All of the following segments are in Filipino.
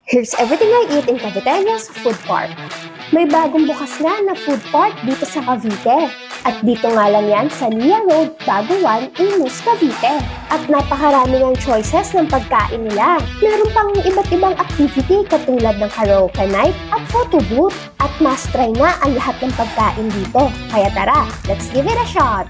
Here's everything I eat in Caviteños Food Park. May bagong bukas na food park dito sa Cavite. At dito nga lang yan sa Nia Road, Baguan, Imus, Cavite. At napakarami ng choices ng pagkain nila. Meron pang iba't ibang activity katulad ng karaoke night at photo booth. At must try na ang lahat ng pagkain dito. Kaya tara, let's give it a shot!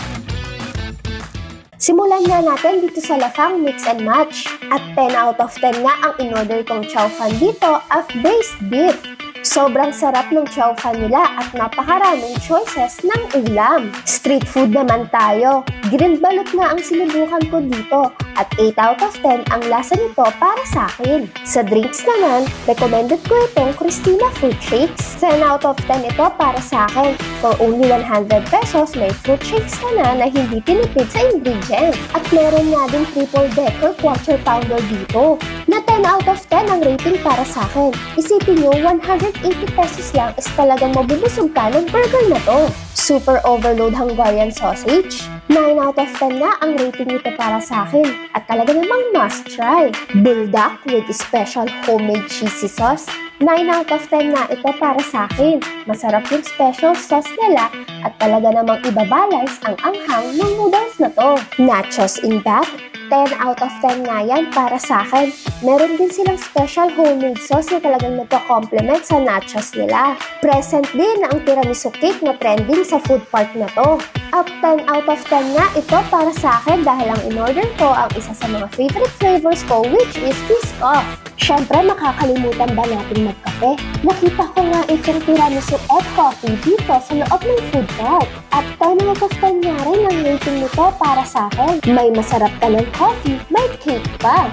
Simulan na natin dito sa Lafang Mix and Match. At 10 out of 10 nga ang in-order kong chow fan dito of based beef. Sobrang sarap ng chow fan nila at napakaraming choices ng ulam. Street food naman tayo. Grilled balot nga ang sinubukan ko dito at 8 out of 10 ang lasa nito para sa akin. Sa drinks naman, recommended ko itong Christina Fruit Shakes. 10 out of 10 ito para sa akin. For only 100 pesos, may fruit shakes ka na hindi tinipid sa ingredients. At meron nga din triple decker quarter pounder dito na 10 out of 10 ang rating para sa akin. Isipin nyo, 180 pesos lang is talagang mabubusog ka ng burger na to. Super overload Hungarian sausage. 9 out of 10 na ang rating nito para sa akin. At talaga namang must try. Buldak with special homemade cheesy sauce. 9 out of 10 na ito para sa akin. Masarap yung special sauce nila at talaga namang ibabalance ang anghang ng noodles na to. Nachos in back. 10 out of 10 nga yan para sa akin. Meron din silang special homemade sauce na talagang nagka-complement sa nachos nila. Present din ang tiramisu cake na trending sa food park na to. At 10 out of 10 nga ito para sa akin dahil ang in-order ko ang isa sa mga favorite flavors ko which is biscoff. Siyempre, makakalimutan ba natin magkape? Nakita ko nga itong tiramisu at coffee dito sa loob ng food park. At 10 out of 10 nga rin ang rating nito para sa akin. May masarap ka ng coffee, may cake pa.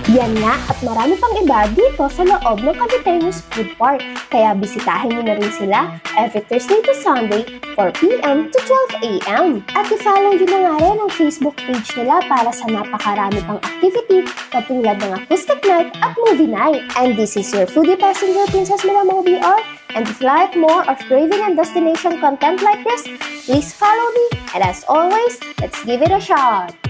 Yan nga at marami pang iba dito sa loob ng Caviteños Food Park. Kaya bisitahin niyo na rin sila every Thursday to Sunday, 4 p.m. to 12 a.m. At i-follow nyo na nga rin ang Facebook page nila para sa napakarami pang activity katulad ng acoustic night at movie night. And this is your foodie passenger, Princess Miramo BR. And if you like more of craving and destination content like this, please follow me. And as always, let's give it a shot!